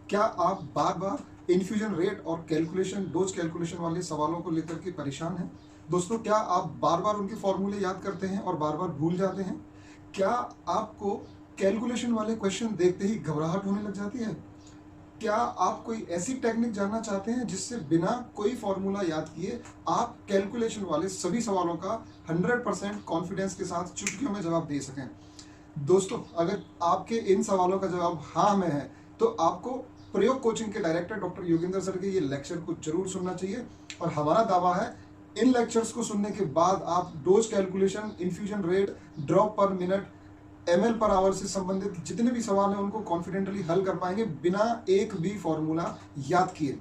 क्या आप बार बार infusion rate और कैलकुलेशन डोज कैलकुलेशन वाले सवालों को लेकर के परेशान हैं? दोस्तों, क्या आप बार बार उनके फॉर्मूले याद करते हैं और बार बार भूल जाते हैं? क्या आपको कैलकुलेशन वाले क्वेश्चन देखते ही घबराहट होने लग जाती है? क्या आप कोई ऐसी टेक्निक जानना चाहते हैं जिससे बिना कोई फॉर्मूला याद किए आप कैलकुलेशन वाले सभी सवालों का 100% कॉन्फिडेंस के साथ चुटकियों में जवाब दे सकें? दोस्तों, अगर आपके इन सवालों का जवाब हाँ में है तो आपको प्रयोग कोचिंग के डायरेक्टर डॉक्टर योगेंद्र सर के ये लेक्चर को जरूर सुनना चाहिए। और हमारा दावा है, इन लेक्चर्स को सुनने के बाद आप dose calculation, infusion rate, drop पर मिनट, एमएल पर आवर से संबंधित जितने भी सवाल हैं उनको कॉन्फिडेंटली हल कर पाएंगे बिना एक भी फॉर्मूला याद किए।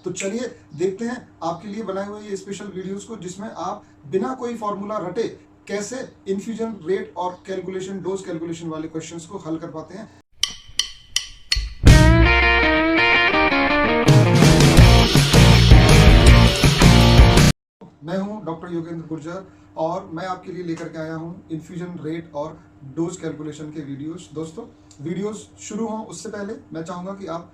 तो चलिए देखते हैं आपके लिए बनाए हुए ये स्पेशल वीडियोस को, जिसमें आप बिना कोई फॉर्मूला रटे कैसे इन्फ्यूजन रेट और कैलकुलेशन, डोज कैलकुलेशन वाले क्वेश्चंस को हल कर पाते हैं। मैं हूं डॉक्टर योगेंद्र गुर्जर और मैं आपके लिए लेकर के आया हूं इन्फ्यूजन रेट और डोज कैलकुलेशन के वीडियोस। दोस्तों, वीडियोस शुरू हों उससे पहले मैं चाहूंगा कि आप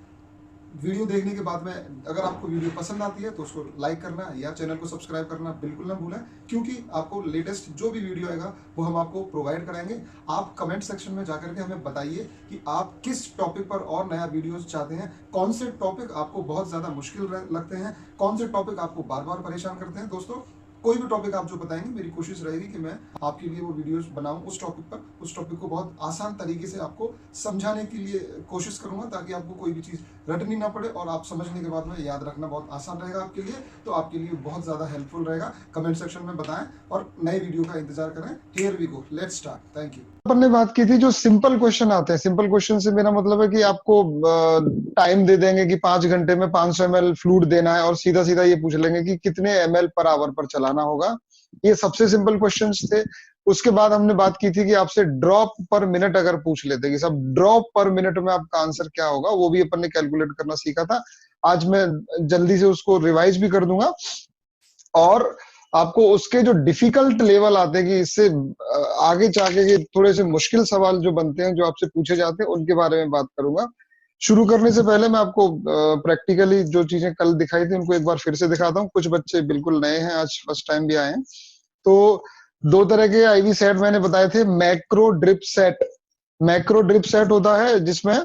वीडियो देखने के बाद में, अगर आपको वीडियो पसंद आती है तो उसको लाइक करना या चैनल को सब्सक्राइब करना बिल्कुल ना भूलें, क्योंकि आपको लेटेस्ट जो भी वीडियो आएगा वो हम आपको प्रोवाइड कराएंगे। आप कमेंट सेक्शन में जाकर के हमें बताइए कि आप किस टॉपिक पर और नया वीडियोस चाहते हैं, कौन से टॉपिक आपको बहुत ज़्यादा मुश्किल लगते हैं, कौन से टॉपिक आपको बार बार परेशान करते हैं। दोस्तों, कोई भी टॉपिक आप जो बताएंगे, मेरी कोशिश रहेगी कि मैं आपके लिए वो वीडियोस बनाऊं उस टॉपिक पर, उस टॉपिक को बहुत आसान तरीके से आपको समझाने के लिए कोशिश करूंगा, ताकि आपको कोई भी चीज़ रटनी ना पड़े और आप समझने के बाद में याद रखना बहुत आसान रहेगा आपके लिए। तो आपके लिए बहुत ज़्यादा हेल्पफुल रहेगा। कमेंट सेक्शन में बताएं और नए वीडियो का इंतजार करें। Here we go, let's start. Thank you. अपन ने बात की थी जो सिंपल क्वेश्चन आते हैं। सिंपल क्वेश्चन से मेरा मतलब है कि आपको टाइम दे देंगे कि 5 घंटे में 500 ml फ्लूइड देना है और सीधा सीधा ये पूछ लेंगे कि कितने ml पर आवर पर चलाना होगा। ये सबसे सिंपल क्वेश्चंस थे। उसके बाद हमने बात की थी कि आपसे ड्रॉप पर मिनट अगर पूछ लेते कि सब ड्रॉप पर मिनट में आपका आंसर क्या होगा, वो भी अपन ने कैलकुलेट करना सीखा था। आज मैं जल्दी से उसको रिवाइज भी कर दूंगा और आपको उसके जो डिफिकल्ट लेवल आते हैं कि इससे आगे जाके के थोड़े से मुश्किल सवाल जो बनते हैं, जो आपसे पूछे जाते हैं, उनके बारे में बात करूंगा। शुरू करने से पहले मैं आपको प्रैक्टिकली जो चीजें कल दिखाई थी उनको एक बार फिर से दिखाता हूँ। कुछ बच्चे बिल्कुल नए हैं, आज फर्स्ट टाइम भी आए हैं। तो 2 तरह के आईवी सेट मैंने बताए थे। Macro drip set, macro drip set होता है जिसमें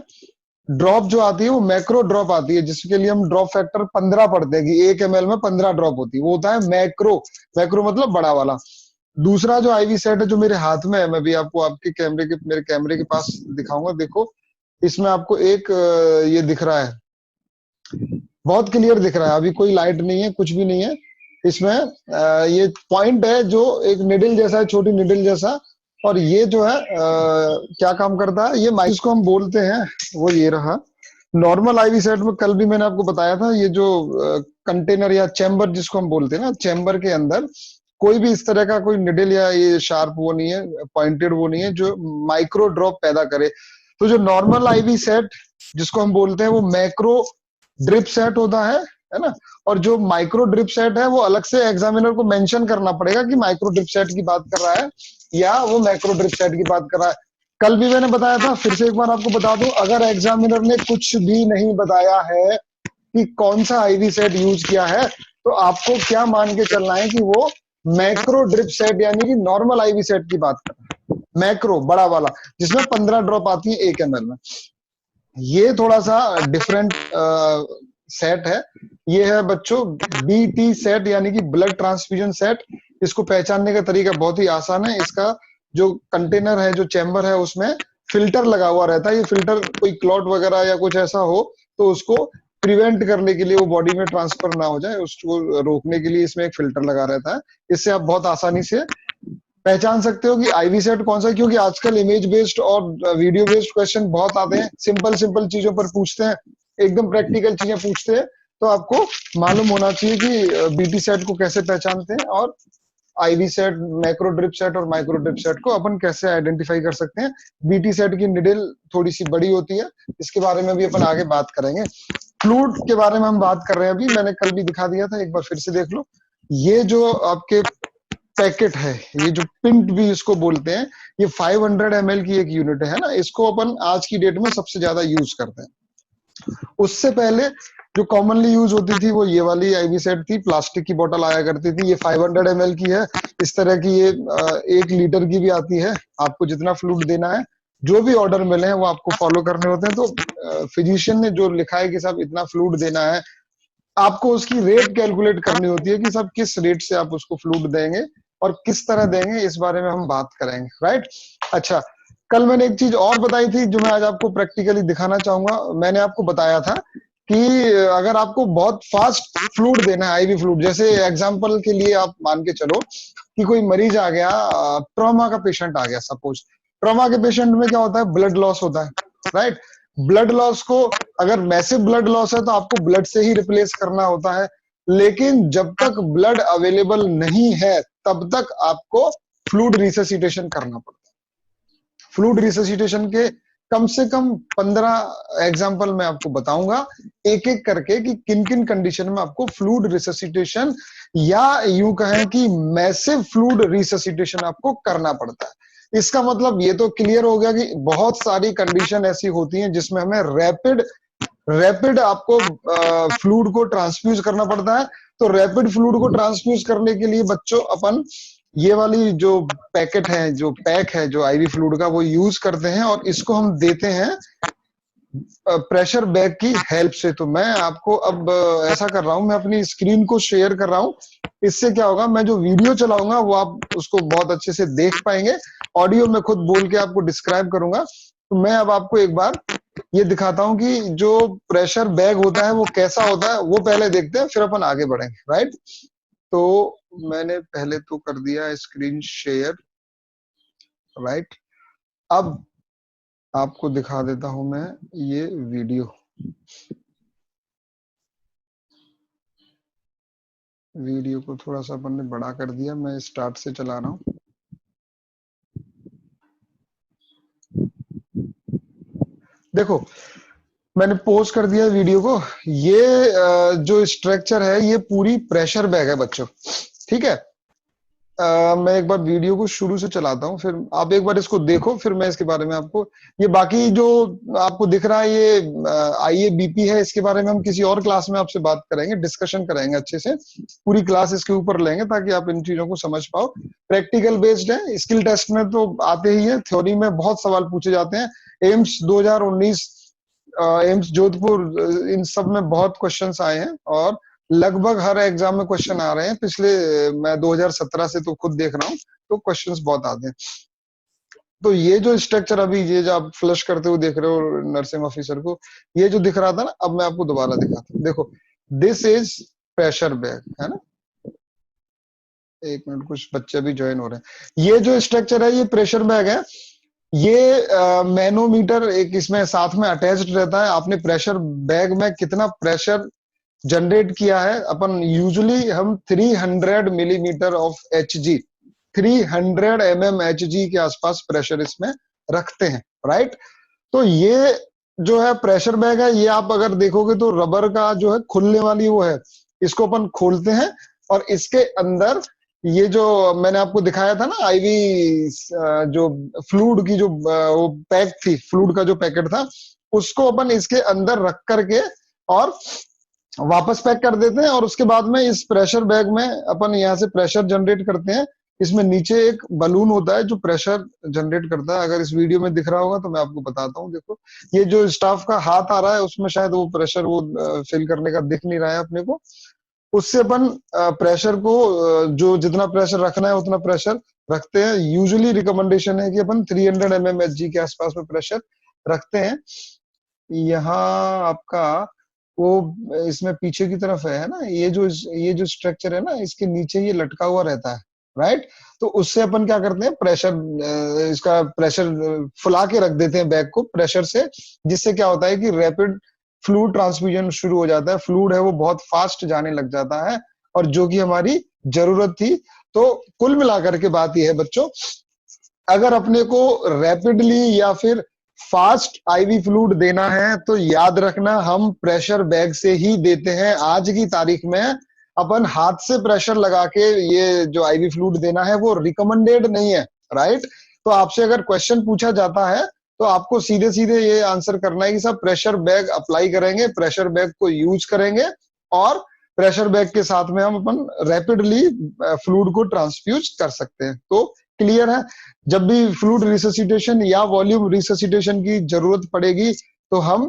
ड्रॉप जो आती है वो मैक्रो ड्रॉप आती है, जिसके लिए हम ड्रॉप फैक्टर 15 पढ़ते हैं कि 1 ml में 15 ड्रॉप होती है, वो होता है मैक्रो। मैक्रो मतलब बड़ा वाला। दूसरा जो आईवी सेट है जो मेरे हाथ में है, मैं भी आपको आपके कैमरे के, मेरे कैमरे के पास दिखाऊंगा। देखो, इसमें आपको एक ये दिख रहा है, बहुत क्लियर दिख रहा है। अभी कोई लाइट नहीं है, कुछ भी नहीं है इसमें। ये पॉइंट है जो एक निडल जैसा है, छोटी निडल जैसा। और ये जो है क्या काम करता है, ये माइस को हम बोलते हैं, वो ये रहा। नॉर्मल आईवी सेट में कल भी मैंने आपको बताया था, ये जो कंटेनर या चैम्बर जिसको हम बोलते हैं ना, चैम्बर के अंदर कोई भी इस तरह का कोई निडल या ये शार्प वो नहीं है, पॉइंटेड वो नहीं है जो माइक्रो ड्रॉप पैदा करे। तो जो नॉर्मल आईवी सेट जिसको हम बोलते हैं वो मैक्रो ड्रिप सेट होता है ना। और जो माइक्रो ड्रिप सेट है वो अलग से एग्जामिनर को मेंशन करना पड़ेगा कि माइक्रो ड्रिप सेट की बात कर रहा है या वो मैक्रो ड्रिप सेट की बात कर रहा है। कल भी मैंने बताया था, फिर से एक बार आपको बता दूं, अगर एग्जामिनर ने कुछ भी नहीं बताया है कि कौन सा आईवी सेट यूज किया है, तो आपको क्या मान के चलना है कि वो मैक्रो ड्रिप सेट यानी कि नॉर्मल आईवी सेट की बात कर रहा है। मैक्रो बड़ा वाला जिसमें 15 ड्रॉप आती है 1 ml में। ये थोड़ा सा डिफरेंट सेट है। ये है बच्चों बीटी सेट यानी कि ब्लड ट्रांसफ्यूजन सेट। इसको पहचानने का तरीका बहुत ही आसान है। इसका जो कंटेनर है, जो चैम्बर है, उसमें फिल्टर लगा हुआ रहता है। ये फिल्टर कोई क्लॉट वगैरह या कुछ ऐसा हो तो उसको प्रिवेंट करने के लिए, वो बॉडी में ट्रांसफर ना हो जाए, उसको रोकने के लिए इसमें एक फिल्टर लगा रहता है। इससे आप बहुत आसानी से पहचान सकते हो कि आईवी सेट कौन सा है। क्योंकि आजकल इमेज बेस्ड और वीडियो बेस्ड क्वेश्चन बहुत आते हैं, सिंपल सिंपल चीजों पर पूछते हैं, एकदम प्रैक्टिकल चीजें पूछते हैं। तो आपको मालूम होना चाहिए कि बीटी सेट को कैसे पहचानते हैं और IV set, macro drip set और माइक्रो ड्रिप सेट को अपन कैसे आइडेंटिफाई कर सकते हैं। बीटी सेट की निडल थोड़ी सी बड़ी होती है, इसके बारे में भी अपन आगे बात करेंगे। फ्लूइड के बारे में हम बात कर रहे हैं अभी, मैंने कल भी दिखा दिया था, एक बार फिर से देख लो। ये जो आपके पैकेट है, ये जो पिंट भी इसको बोलते हैं, ये 500 ml की एक यूनिट है ना। इसको अपन आज की डेट में सबसे ज्यादा यूज करते हैं। उससे पहले जो कॉमनली यूज होती थी वो ये वाली आईवी सेट थी, प्लास्टिक की बोतल आया करती थी, ये 500 ml की है। इस तरह की ये 1 लीटर की भी आती है। आपको जितना फ्लूइड देना है, जो भी ऑर्डर मिले हैं वो आपको फॉलो करने होते हैं। तो फिजिशियन ने जो लिखा है कि साहब इतना फ्लूइड देना है, आपको उसकी रेट कैलकुलेट करनी होती है कि साहब किस रेट से आप उसको फ्लूइड देंगे और किस तरह देंगे, इस बारे में हम बात करेंगे, राइट। अच्छा, कल मैंने एक चीज और बताई थी जो मैं आज आपको प्रैक्टिकली दिखाना चाहूंगा। मैंने आपको बताया था कि अगर आपको बहुत फास्ट फ्लूइड देना है, आईवी फ्लूइड, जैसे एग्जांपल के लिए आप मान के चलो कि कोई मरीज आ गया, ट्रॉमा का पेशेंट आ गया सपोज। ट्रॉमा के पेशेंट में क्या होता है, ब्लड लॉस होता है, राइट। ब्लड लॉस को, अगर मैसिव ब्लड लॉस है तो आपको ब्लड से ही रिप्लेस करना होता है, लेकिन जब तक ब्लड अवेलेबल नहीं है तब तक आपको फ्लूइड रिससिटेशन करना पड़ता है। फ्लूइड रिससिटेशन के कम से कम 15 एग्जाम्पल मैं आपको बताऊंगा एक एक करके कि किन किन कंडीशन में आपको फ्लूइड रिससिटेशन या यूं कहें कि मैसिव फ्लूइड रिससिटेशन आपको करना पड़ता है। इसका मतलब ये तो क्लियर हो गया कि बहुत सारी कंडीशन ऐसी होती हैं जिसमें हमें रैपिड रैपिड आपको फ्लूइड को ट्रांसफ्यूज करना पड़ता है। तो रैपिड फ्लूइड को ट्रांसफ्यूज करने के लिए बच्चों अपन ये वाली जो पैकेट है, जो पैक है जो आईवी फ्लूइड का, वो यूज करते हैं और इसको हम देते हैं प्रेशर बैग की हेल्प से। तो मैं आपको अब ऐसा कर रहा हूं, मैं अपनी स्क्रीन को शेयर कर रहा हूं। इससे क्या होगा, मैं जो वीडियो चलाऊंगा वो आप उसको बहुत अच्छे से देख पाएंगे। ऑडियो में खुद बोल के आपको डिस्क्राइब करूंगा। तो मैं अब आपको एक बार ये दिखाता हूं कि जो प्रेशर बैग होता है वो कैसा होता है, वो पहले देखते हैं, फिर अपन आगे बढ़ेंगे, राइट। तो मैंने पहले तो कर दिया स्क्रीन शेयर, राइट। अब आपको दिखा देता हूं मैं ये वीडियो। वीडियो को थोड़ा सा अपन ने बड़ा कर दिया, मैं स्टार्ट से चला रहा हूं। देखो, मैंने पोस्ट कर दिया वीडियो को। ये जो स्ट्रक्चर है ये पूरी प्रेशर बैग है बच्चों, ठीक है। मैं एक बार वीडियो को शुरू से चलाता हूँ, फिर आप एक बार इसको देखो, फिर मैं इसके बारे में आपको, ये बाकी जो आपको दिख रहा है ये आईएबीपी है। इसके बारे में हम किसी और क्लास में आपसे बात करेंगे, डिस्कशन करेंगे अच्छे से, पूरी क्लास इसके ऊपर लेंगे ताकि आप इन चीजों को समझ पाओ। प्रैक्टिकल बेस्ड है, स्किल टेस्ट में तो आते ही है, थ्योरी में बहुत सवाल पूछे जाते हैं। एम्स 2019, एम्स जोधपुर, इन सब में बहुत क्वेश्चंस आए हैं और लगभग हर एग्जाम में क्वेश्चन आ रहे हैं। पिछले मैं 2017 से तो खुद देख रहा हूँ, तो क्वेश्चंस बहुत आते हैं। तो ये जो स्ट्रक्चर अभी ये जो आप फ्लश करते हुए देख रहे हो नर्सिंग ऑफिसर को, ये जो दिख रहा था ना, अब मैं आपको दोबारा दिखाता हूँ। देखो, दिस इज प्रेशर बैग, है ना। एक मिनट, कुछ बच्चे भी ज्वाइन हो रहे हैं। ये जो स्ट्रक्चर है ये प्रेशर बैग है। ये मैनोमीटर एक इसमें साथ में अटैच्ड रहता है। आपने प्रेशर बैग में कितना प्रेशर जनरेट किया है, अपन यूजुअली हम 300 मिलीमीटर ऑफ एचजी, 300 एचजी के आसपास प्रेशर इसमें रखते हैं, राइट। तो ये जो है प्रेशर बैग है, ये आप अगर देखोगे तो रबर का जो है खुलने वाली वो है, इसको अपन खोलते हैं और इसके अंदर ये जो मैंने आपको दिखाया था ना आईवी जो फ्लूइड की जो वो पैक थी, फ्लूइड का जो पैकेट था, उसको अपन इसके अंदर रख करके और वापस पैक कर देते हैं। और उसके बाद में इस प्रेशर बैग में अपन यहाँ से प्रेशर जनरेट करते हैं। इसमें नीचे एक बलून होता है जो प्रेशर जनरेट करता है। अगर इस वीडियो में दिख रहा होगा तो मैं आपको बताता हूँ। देखो, ये जो स्टाफ का हाथ आ रहा है उसमें शायद वो प्रेशर वो फिल करने का दिख नहीं रहा है अपने को। उससे अपन प्रेशर को जो जितना प्रेशर रखना है उतना प्रेशर रखते हैं। यूजुअली रिकमेंडेशन है कि अपन 300 mmHg के आसपास में प्रेशर रखते हैं। यहाँ आपका वो इसमें पीछे की तरफ है ना, ये जो स्ट्रक्चर है ना, इसके नीचे ये लटका हुआ रहता है, राइट। तो उससे अपन क्या करते हैं, प्रेशर इसका प्रेशर फुला के रख देते हैं बैग को प्रेशर से, जिससे क्या होता है कि रैपिड फ्लूइड ट्रांसफ्यूजन शुरू हो जाता है। फ्लूइड है वो बहुत फास्ट जाने लग जाता है, और जो कि हमारी जरूरत थी। तो कुल मिलाकर के बात यह है बच्चों, अगर अपने को रैपिडली या फिर फास्ट आईवी फ्लूइड देना है तो याद रखना हम प्रेशर बैग से ही देते हैं। आज की तारीख में अपन हाथ से प्रेशर लगा के ये जो आईवी फ्लूइड देना है वो रिकमेंडेड नहीं है, राइट। तो आपसे अगर क्वेश्चन पूछा जाता है तो आपको सीधे सीधे ये आंसर करना है कि सब प्रेशर बैग अप्लाई करेंगे, प्रेशर बैग को यूज करेंगे और प्रेशर बैग के साथ में हम अपन रैपिडली फ्लूइड को ट्रांसफ्यूज कर सकते हैं। तो क्लियर है, जब भी फ्लूइड रिससिटेशन या वॉल्यूम रिससिटेशन की जरूरत पड़ेगी तो हम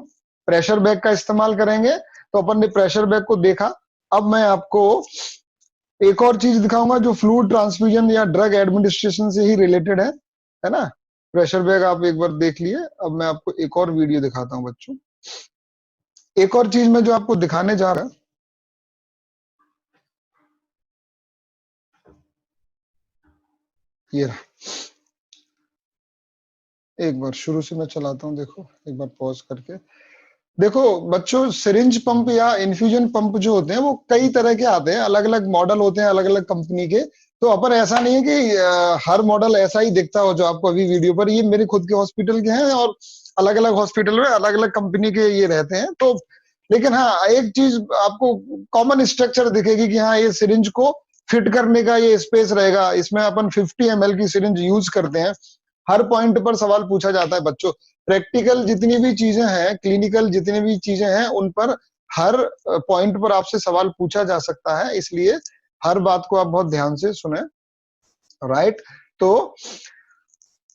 प्रेशर बैग का इस्तेमाल करेंगे। तो अपन ने प्रेशर बैग को देखा। अब मैं आपको एक और चीज दिखाऊंगा जो फ्लूइड ट्रांसफ्यूजन या ड्रग एडमिनिस्ट्रेशन से ही रिलेटेड है ना। प्रेशर बैग आप एक बार देख लिए। अब मैं आपको एक और वीडियो दिखाता हूं बच्चों। एक और चीज मैं जो आपको दिखाने जा रहा, ये रहा। एक बार शुरू से मैं चलाता हूं, देखो एक बार पॉज करके देखो बच्चों। सिरिंज पंप या इन्फ्यूजन पंप जो होते हैं वो कई तरह के आते हैं, अलग अलग मॉडल होते हैं अलग अलग कंपनी के। तो अपन ऐसा नहीं है कि हर मॉडल ऐसा ही दिखता हो जो आपको अभी वीडियो पर, ये मेरे खुद के हॉस्पिटल के हैं और अलग अलग हॉस्पिटल में अलग अलग कंपनी के ये रहते हैं। तो लेकिन हाँ, एक चीज आपको कॉमन स्ट्रक्चर दिखेगी कि हाँ ये सिरिंज को फिट करने का ये स्पेस रहेगा। इसमें अपन 50 ml की सिरिंज यूज करते हैं। हर पॉइंट पर सवाल पूछा जाता है बच्चों। प्रैक्टिकल जितनी भी चीजें हैं, क्लिनिकल जितनी भी चीजें हैं, उन पर हर पॉइंट पर आपसे सवाल पूछा जा सकता है, इसलिए हर बात को आप बहुत ध्यान से सुने। राइट, तो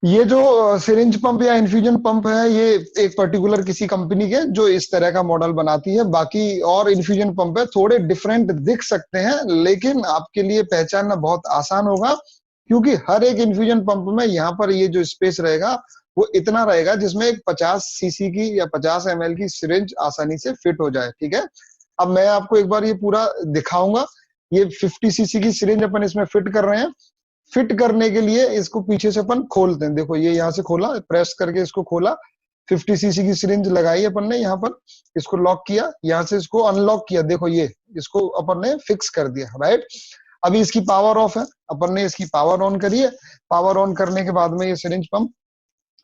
ये जो सिरिंज पंप या इन्फ्यूजन पंप है ये एक पर्टिकुलर किसी कंपनी के जो इस तरह का मॉडल बनाती है। बाकी और इन्फ्यूजन पंप है, थोड़े डिफरेंट दिख सकते हैं लेकिन आपके लिए पहचानना बहुत आसान होगा, क्योंकि हर एक इन्फ्यूजन पंप में यहाँ पर ये जो स्पेस रहेगा वो इतना रहेगा जिसमें एक 50 सीसी की या 50 ml की सिरिंज आसानी से फिट हो जाए। ठीक है, अब मैं आपको एक बार ये पूरा दिखाऊंगा। ये 50 सीसी की सिरिंज अपन इसमें फिट कर रहे हैं। फिट करने के लिए इसको पीछे से अपन खोलते हैं। देखो ये यहाँ से खोला, प्रेस करके इसको खोला, 50 सीसी की सिरिंज लगाई अपन ने यहाँ पर, इसको लॉक किया, यहाँ से इसको अनलॉक किया। देखो ये इसको अपन ने फिक्स कर दिया। राइट, अभी इसकी पावर ऑफ है, अपन ने इसकी पावर ऑन करी है। पावर ऑन करने के बाद में ये सिरिंज पंप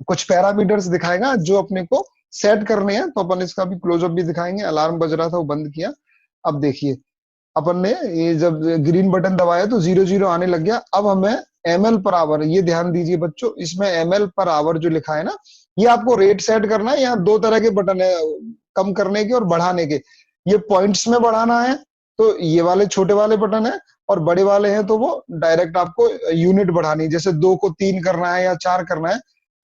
कुछ पैरामीटर्स दिखाएगा जो अपने को सेट करने हैं। तो अपन इसका भी क्लोजअप भी दिखाएंगे। अलार्म बज रहा था वो बंद किया। अब देखिए अपन ने ये जब ग्रीन बटन दबाया तो 0 आने लग गया। अब हमें ml पर आवर, ये ध्यान दीजिए बच्चों, इसमें ml पर आवर जो लिखा है ना, ये आपको रेट सेट करना है। यहाँ दो तरह के बटन है, कम करने के और बढ़ाने के। ये पॉइंट्स में बढ़ाना है तो ये वाले छोटे वाले बटन है, और बड़े वाले हैं तो वो डायरेक्ट आपको यूनिट बढ़ानी, जैसे 2 को 3 करना है या 4 करना है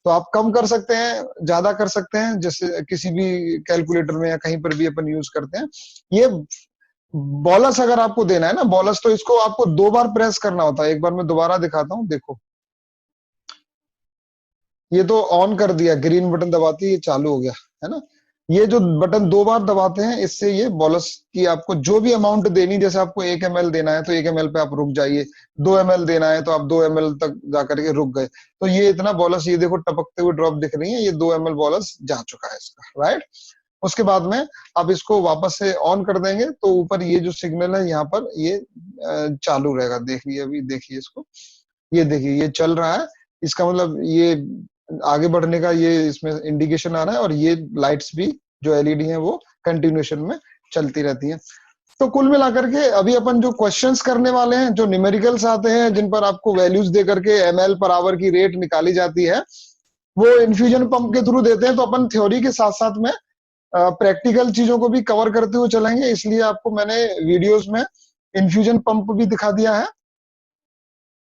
तो आप कम कर सकते हैं, ज्यादा कर सकते हैं, जैसे किसी भी कैलकुलेटर में या कहीं पर भी अपन यूज करते हैं। ये बॉलस अगर आपको देना है ना, बॉलस, तो इसको आपको 2 बार प्रेस करना होता है। एक बार मैं दोबारा दिखाता हूं, देखो ये तो ऑन कर दिया, ग्रीन बटन दबाते ही ये चालू हो गया, है ना। ये जो बटन 2 बार दबाते हैं इससे ये बॉलस की आपको जो भी अमाउंट देनी, जैसे आपको 1 ml देना है तो 1 ml पे आप रुक जाइए, 2 ml देना है तो आप 2 ml तक जाकर के रुक गए। तो ये इतना बॉलस, ये देखो टपकते हुए ड्रॉप दिख रही है, ये 2 ml बॉलस जा चुका है इसका। राइट, उसके बाद में अब इसको वापस से ऑन कर देंगे तो ऊपर ये जो सिग्नल है यहाँ पर ये चालू रहेगा। देखिए अभी देखिए इसको, ये देखिए ये चल रहा है। इसका मतलब ये आगे बढ़ने का ये इसमें इंडिकेशन आ रहा है, और ये लाइट्स भी जो एलईडी है वो कंटिन्यूएशन में चलती रहती है। तो कुल मिलाकर के अभी अपन जो क्वेश्चंस करने वाले हैं, जो न्यूमेरिकल्स आते हैं जिन पर आपको वैल्यूज दे करके ml पर आवर की रेट निकाली जाती है, वो इन्फ्यूजन पंप के थ्रू देते हैं। तो अपन थ्योरी के साथ साथ में प्रैक्टिकल चीजों को भी कवर करते हुए चलेंगे, इसलिए आपको मैंने वीडियोस में इन्फ्यूजन पंप भी दिखा दिया है